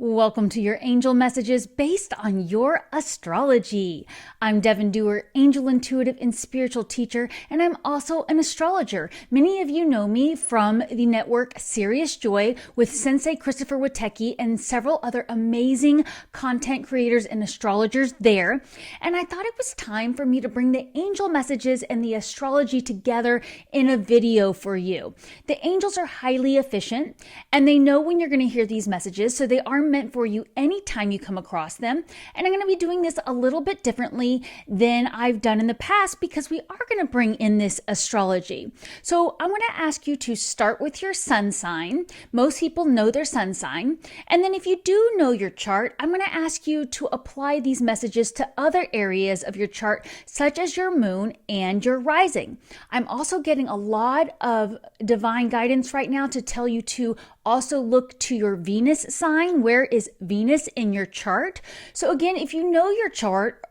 Welcome to your angel messages based on your astrology. I'm Devon Duerr, angel intuitive and spiritual teacher, and I'm also an astrologer. Many of you know me from the network Serious Joy with Sensei Christopher Witecki and several other amazing content creators and astrologers there. And I thought it was time for me to bring the angel messages and the astrology together in a video for you. The angels are highly efficient and they know when you're going to hear these messages, so they are meant for you anytime you come across them. And I'm going to be doing this a little bit differently than I've done in the past because we are going to bring in this astrology. So I'm going to ask you to start with your sun sign. Most people know their sun sign. And then if you do know your chart, I'm going to ask you to apply these messages to other areas of your chart, such as your moon and your rising. I'm also getting a lot of divine guidance right now to tell you to also look to your Venus sign. Where is Venus in your chart? So again, if you know your chart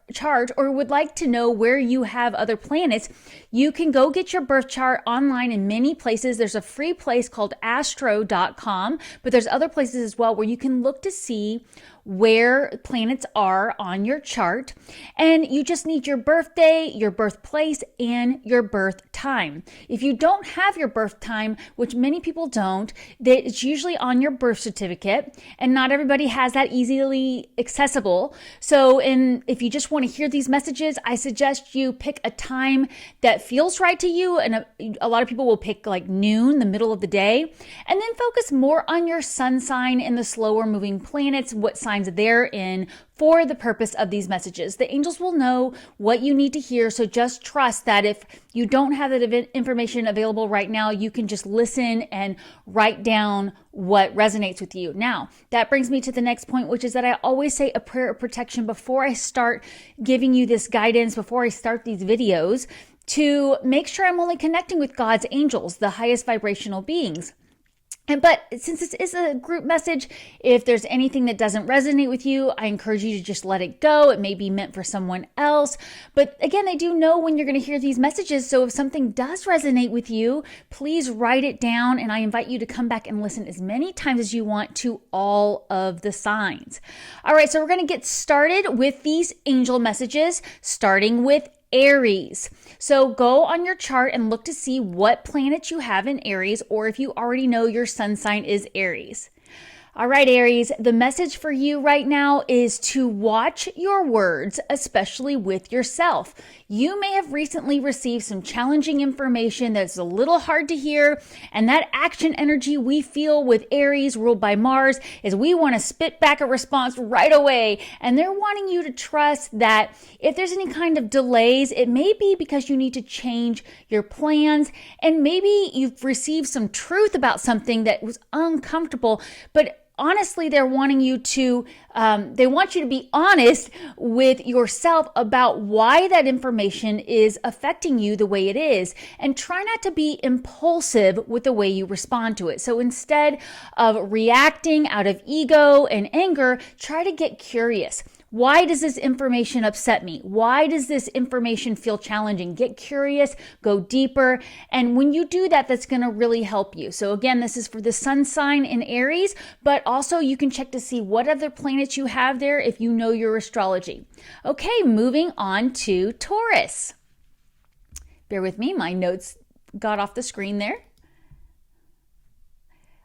or would like to know where you have other planets, you can go get your birth chart online in many places. There's a free place called astro.com, but there's other places as well where you can look to see where planets are on your chart. And you just need your birthday, your birthplace, and your birth time. If you don't have your birth time, which many people don't, it's usually on your birth certificate, and not everybody has that easily accessible. So if you just want to hear these messages, I suggest you pick a time that feels right to you. And a lot of people will pick like noon, the middle of the day, and then focus more on your sun sign and the slower moving planets, what signs they're in for the purpose of these messages. The angels will know what you need to hear, so just trust that if you don't have that information available right now, you can just listen and write down what resonates with you. Now, that brings me to the next point, which is that I always say a prayer of protection before I start giving you this guidance, before I start these videos, to make sure I'm only connecting with God's angels, the highest vibrational beings. But since this is a group message, if there's anything that doesn't resonate with you, I encourage you to just let it go. It may be meant for someone else. But again, I do know when you're going to hear these messages. So if something does resonate with you, please write it down. And I invite you to come back and listen as many times as you want to all of the signs. All right, so we're going to get started with these angel messages, starting with Aries. So go on your chart and look to see what planets you have in Aries, or if you already know your sun sign is Aries. All right, Aries, the message for you right now is to watch your words, especially with yourself. You may have recently received some challenging information that's a little hard to hear, and that action energy we feel with Aries, ruled by Mars, is we want to spit back a response right away. And they're wanting you to trust that if there's any kind of delays, it may be because you need to change your plans, and maybe you've received some truth about something that was uncomfortable, but honestly, they want you to be honest with yourself about why that information is affecting you the way it is, and try not to be impulsive with the way you respond to it. So instead of reacting out of ego and anger, try to get curious. Why does this information upset me? Why does this information feel challenging? Get curious, go deeper. And when you do that, that's going to really help you. So again, this is for the sun sign in Aries, but also you can check to see what other planets you have there if you know your astrology. Okay, moving on to Taurus. Bear with me, my notes got off the screen there.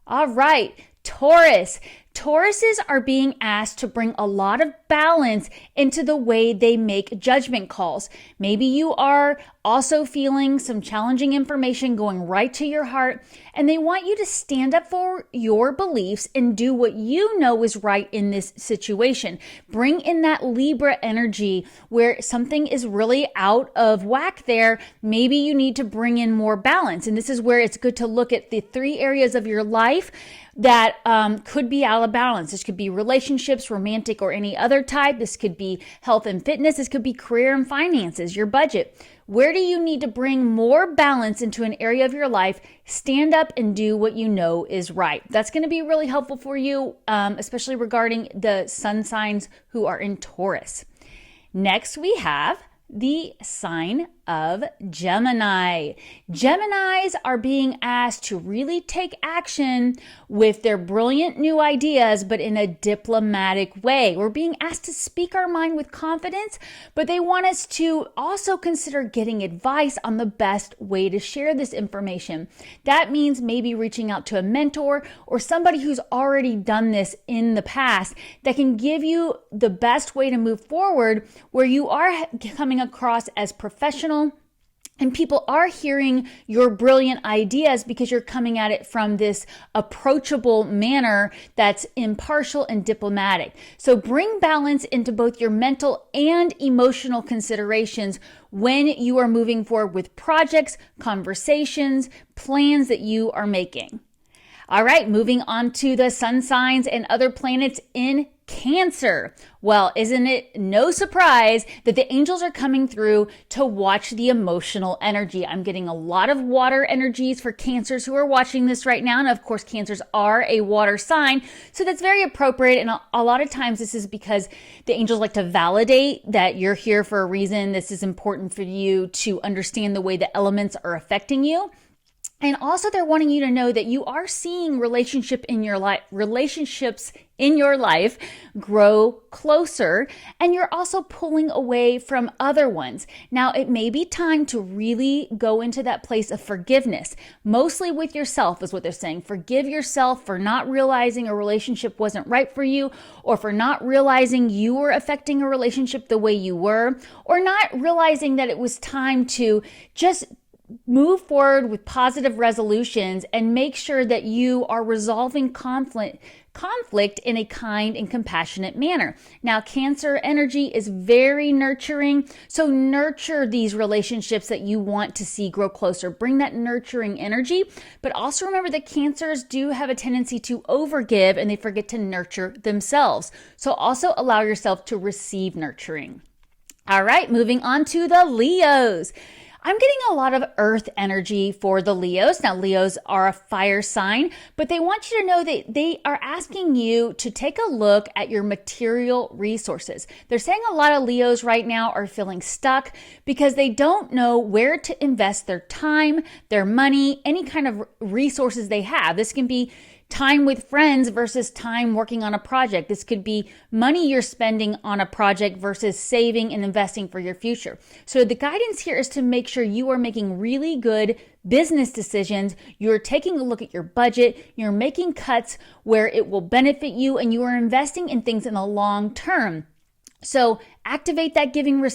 All right, Taurus. Tauruses are being asked to bring a lot of balance into the way they make judgment calls. Maybe you are also feeling some challenging information going right to your heart, and they want you to stand up for your beliefs and do what you know is right in this situation. Bring in that Libra energy where something is really out of whack there. Maybe you need to bring in more balance. And this is where it's good to look at the 3 areas of your life that could be out of balance. This could be relationships, romantic, or any other type. This could be health and fitness. This could be career and finances, your budget. Where do you need to bring more balance into an area of your life? Stand up and do what you know is right. That's going to be really helpful for you, especially regarding the sun signs who are in Taurus. Next, we have the sign of Gemini. Geminis are being asked to really take action with their brilliant new ideas, but in a diplomatic way. We're being asked to speak our mind with confidence, but they want us to also consider getting advice on the best way to share this information. That means maybe reaching out to a mentor or somebody who's already done this in the past that can give you the best way to move forward, where you are coming across as professional and people are hearing your brilliant ideas because you're coming at it from this approachable manner that's impartial and diplomatic. So bring balance into both your mental and emotional considerations when you are moving forward with projects, conversations, plans that you are making. All right, moving on to the sun signs and other planets in Cancer. Well, isn't it no surprise that the angels are coming through to watch the emotional energy? I'm getting a lot of water energies for Cancers who are watching this right now. And of course, Cancers are a water sign, so that's very appropriate. And a lot of times this is because the angels like to validate that you're here for a reason. This is important for you to understand the way the elements are affecting you. And also they're wanting you to know that you are seeing relationships in your life grow closer, and you're also pulling away from other ones. Now, it may be time to really go into that place of forgiveness, mostly with yourself is what they're saying. Forgive yourself for not realizing a relationship wasn't right for you, or for not realizing you were affecting a relationship the way you were, or not realizing that it was time to just move forward with positive resolutions and make sure that you are resolving conflict in a kind and compassionate manner. Now, Cancer energy is very nurturing, so nurture these relationships that you want to see grow closer. Bring that nurturing energy, but also remember that Cancers do have a tendency to overgive and they forget to nurture themselves. So also allow yourself to receive nurturing. All right, moving on to the Leos. I'm getting a lot of earth energy for the Leos. Now, Leos are a fire sign, but they want you to know that they are asking you to take a look at your material resources. They're saying a lot of Leos right now are feeling stuck because they don't know where to invest their time, their money, any kind of resources they have. This can be time with friends versus time working on a project. This could be money you're spending on a project versus saving and investing for your future. So the guidance here is to make sure you are making really good business decisions. You're taking a look at your budget. You're making cuts where it will benefit you, and you are investing in things in the long term. So activate that giving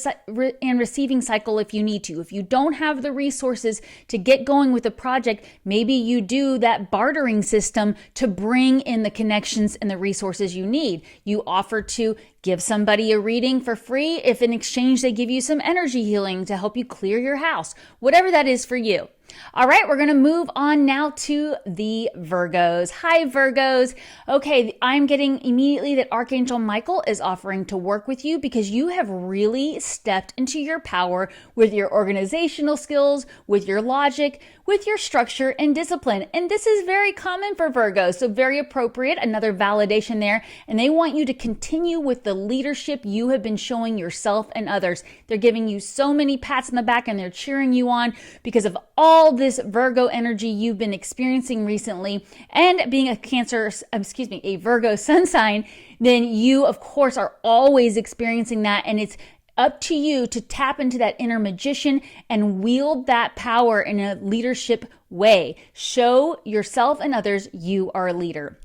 and receiving cycle if you need to. If you don't have the resources to get going with a project, maybe you do that bartering system to bring in the connections and the resources you need. You offer to give somebody a reading for free if in exchange they give you some energy healing to help you clear your house, whatever that is for you. All right, we're going to move on now to the Virgos. Hi, Virgos. Okay, I'm getting immediately that Archangel Michael is offering to work with you because you have really stepped into your power with your organizational skills, with your logic, with your structure and discipline. And this is very common for Virgos, so very appropriate, another validation there. And they want you to continue with the leadership you have been showing yourself and others. They're giving you so many pats on the back and they're cheering you on because of all this Virgo energy you've been experiencing recently. And being a Virgo sun sign, then you of course are always experiencing that, and it's up to you to tap into that inner magician and wield that power in a leadership way. Show yourself and others you are a leader.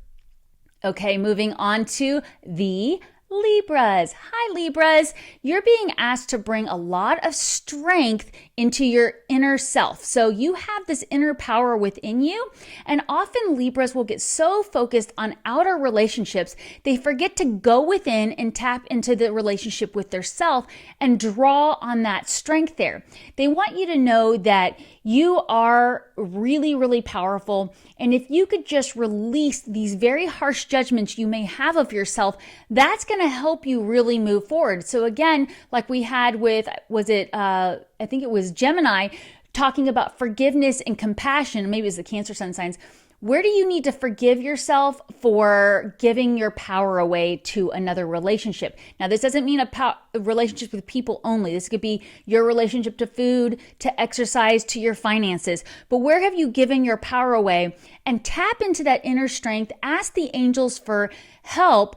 Okay, moving on to the Libras. Hi, Libras. You're being asked to bring a lot of strength into your inner self. So you have this inner power within you, and often Libras will get so focused on outer relationships, they forget to go within and tap into the relationship with their self and draw on that strength there. They want you to know that you are really, really powerful. And if you could just release these very harsh judgments you may have of yourself, that's going to help you really move forward. So again, like we had with, I think it was Gemini, talking about forgiveness and compassion. Maybe it was the Cancer sun signs. Where do you need to forgive yourself for giving your power away to another relationship? Now, this doesn't mean a relationship with people only. This could be your relationship to food, to exercise, to your finances. But where have you given your power away? And tap into that inner strength. Ask the angels for help,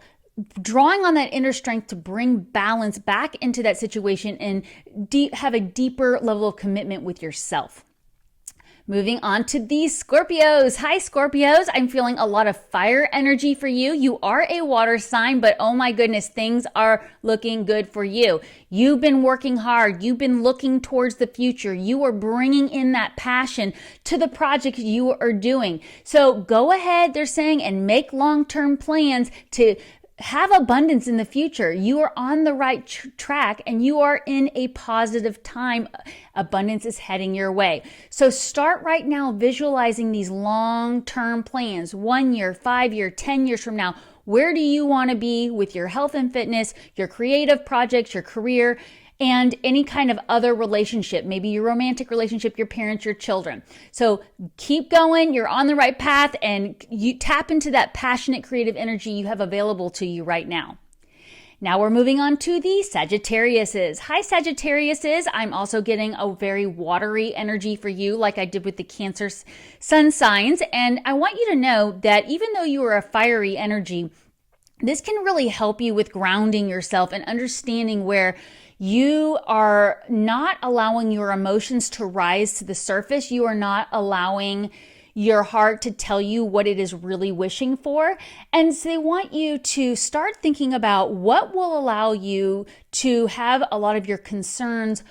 drawing on that inner strength to bring balance back into that situation and have a deeper level of commitment with yourself. Moving on to the Scorpios. Hi, Scorpios. I'm feeling a lot of fire energy for you. You are a water sign, but oh my goodness, things are looking good for you. You've been working hard. You've been looking towards the future. You are bringing in that passion to the project you are doing. So go ahead, they're saying, and make long-term plans to have abundance in the future. You are on the right track and you are in a positive time. Abundance is heading your way. So start right now visualizing these long-term plans, 1 year, 5 year, 10 years from now. Where do you want to be with your health and fitness, your creative projects, your career, and any kind of other relationship, maybe your romantic relationship, your parents, your children. So keep going, you're on the right path, and you tap into that passionate creative energy you have available to you right now. Now we're moving on to the Sagittariuses. Hi, Sagittariuses. I'm also getting a very watery energy for you, like I did with the Cancer sun signs. And I want you to know that even though you are a fiery energy, this can really help you with grounding yourself and understanding where you are not allowing your emotions to rise to the surface. You are not allowing your heart to tell you what it is really wishing for. And so they want you to start thinking about what will allow you to have a lot of your concerns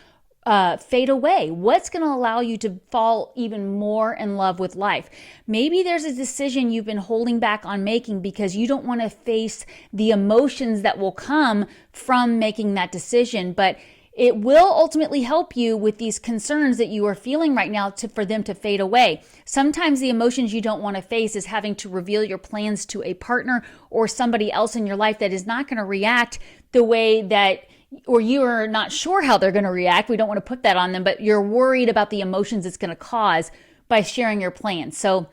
fade away. What's going to allow you to fall even more in love with life? Maybe there's a decision you've been holding back on making because you don't want to face the emotions that will come from making that decision, but it will ultimately help you with these concerns that you are feeling right now for them to fade away. Sometimes the emotions you don't want to face is having to reveal your plans to a partner or somebody else in your life that is not going to react the way that, or you are not sure how they're going to react. We don't want to put that on them, but you're worried about the emotions it's going to cause by sharing your plans. So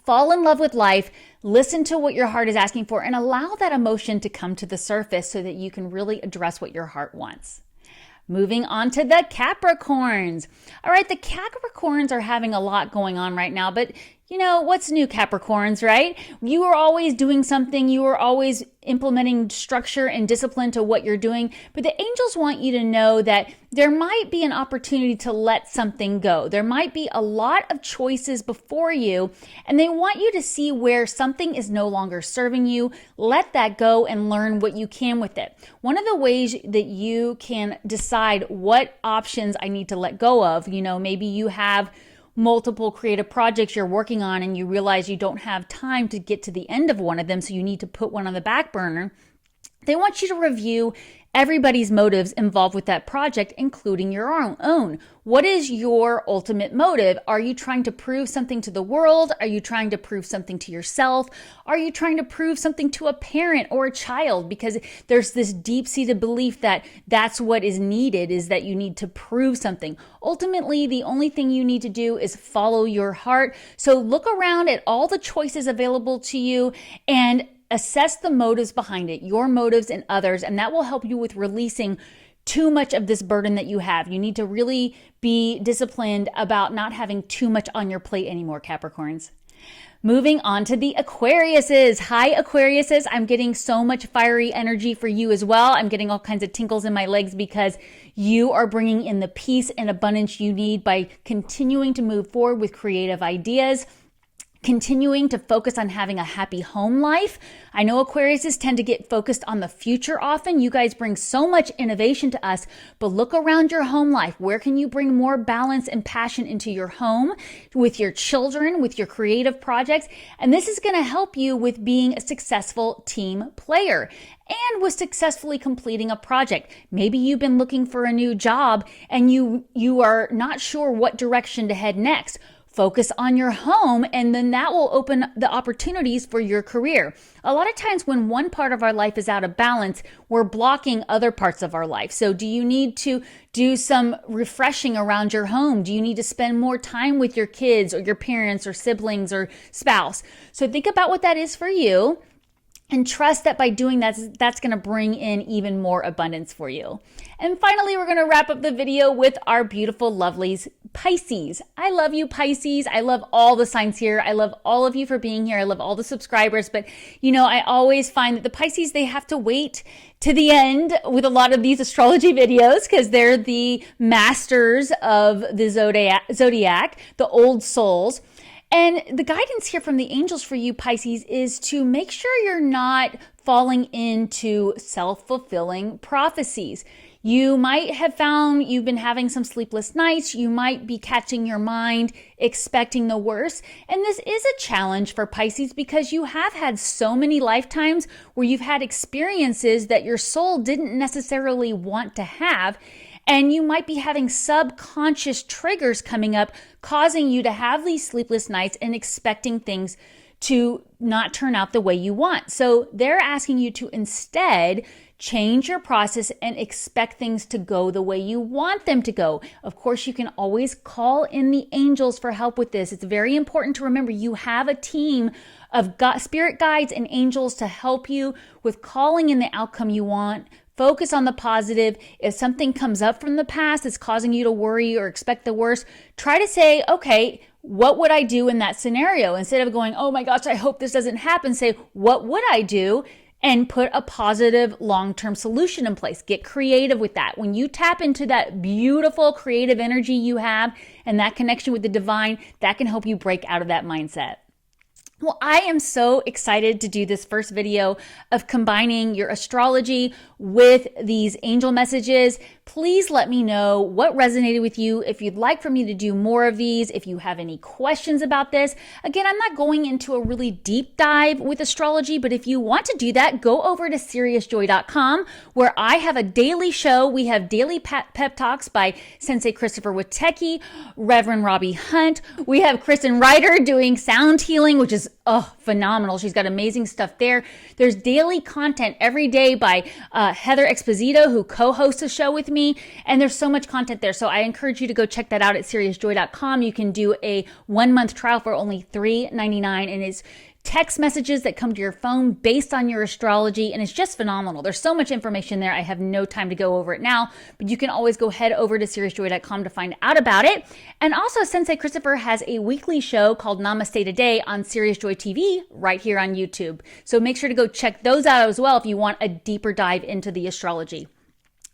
fall in love with life, listen to what your heart is asking for, and allow that emotion to come to the surface so that you can really address what your heart wants. Moving on to the Capricorns. All right, the Capricorns are having a lot going on right now, but you know, what's new, Capricorns, right? You are always doing something. You are always implementing structure and discipline to what you're doing. But the angels want you to know that there might be an opportunity to let something go. There might be a lot of choices before you, and they want you to see where something is no longer serving you. Let that go and learn what you can with it. One of the ways that you can decide what options I need to let go of, you know, maybe you have multiple creative projects you're working on and you realize you don't have time to get to the end of one of them, so you need to put one on the back burner. They want you to review everybody's motives involved with that project, including your own. What is your ultimate motive? Are you trying to prove something to the world? Are you trying to prove something to yourself? Are you trying to prove something to a parent or a child? Because there's this deep-seated belief that that's what is needed, is that you need to prove something. Ultimately, the only thing you need to do is follow your heart. So look around at all the choices available to you and assess the motives behind it, your motives and others, and that will help you with releasing too much of this burden that you have. You need to really be disciplined about not having too much on your plate anymore, Capricorns. Moving on to the Aquariuses. Hi, Aquariuses. I'm getting so much fiery energy for you as well. I'm getting all kinds of tinkles in my legs because you are bringing in the peace and abundance you need by continuing to move forward with creative ideas, continuing to focus on having a happy home life. I know Aquariuses tend to get focused on the future often. You guys bring so much innovation to us, but look around your home life. Where can you bring more balance and passion into your home, with your children, with your creative projects? And this is going to help you with being a successful team player and with successfully completing a project. Maybe you've been looking for a new job and you are not sure what direction to head next. focus on your home, and then that will open the opportunities for your career. A lot of times when one part of our life is out of balance, we're blocking other parts of our life. So do you need to do some refreshing around your home? Do you need to spend more time with your kids or your parents or siblings or spouse? So think about what that is for you. And trust that by doing that, that's going to bring in even more abundance for you. And finally, we're going to wrap up the video with our beautiful, lovelies, Pisces. I love you, Pisces. I love all the signs here. I love all of you for being here. I love all the subscribers. But, I always find that the Pisces, they have to wait to the end with a lot of these astrology videos because they're the masters of the zodiac, the old souls. And the guidance here from the angels for you, Pisces, is to make sure you're not falling into self-fulfilling prophecies. You might have found you've been having some sleepless nights. You might be catching your mind, expecting the worst. And this is a challenge for Pisces because you have had so many lifetimes where you've had experiences that your soul didn't necessarily want to have. And you might be having subconscious triggers coming up, causing you to have these sleepless nights and expecting things to not turn out the way you want. So they're asking you to instead change your process and expect things to go the way you want them to go. Of course, you can always call in the angels for help with this. It's very important to remember you have a team of spirit guides and angels to help you with calling in the outcome you want. Focus on the positive. If something comes up from the past that's causing you to worry or expect the worst, try to say, okay, what would I do in that scenario? Instead of going, oh my gosh, I hope this doesn't happen, say, what would I do? And put a positive long-term solution in place. Get creative with that. When you tap into that beautiful creative energy you have and that connection with the divine, that can help you break out of that mindset. Well, I am so excited to do this first video of combining your astrology with these angel messages. Please let me know what resonated with you. If you'd like for me to do more of these, if you have any questions about this. Again, I'm not going into a really deep dive with astrology, but if you want to do that, go over to SeriousJoy.com where I have a daily show. We have daily pep talks by Sensei Christopher Witecki, Reverend Robbie Hunt. We have Kristen Ryder doing sound healing, which is phenomenal. She's got amazing stuff there. There's daily content every day by Heather Exposito, who co-hosts a show with me. And there's so much content there. So I encourage you to go check that out at SeriousJoy.com. You can do a 1-month trial for only $3.99. And it's text messages that come to your phone based on your astrology, and it's just phenomenal. There's so much information there. I have no time to go over it now, but you can always go head over to SeriousJoy.com to find out about it. And also, Sensei Christopher has a weekly show called Namaste Today on Serious Joy TV right here on YouTube. So make sure to go check those out as well if you want a deeper dive into the astrology.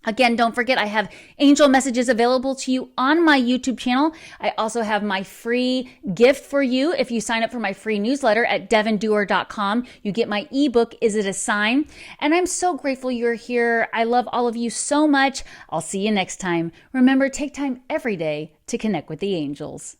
Again, don't forget, I have angel messages available to you on my YouTube channel. I also have my free gift for you. If you sign up for my free newsletter at devonduerr.com, you get my ebook, Is It a Sign? And I'm so grateful you're here. I love all of you so much. I'll see you next time. Remember, take time every day to connect with the angels.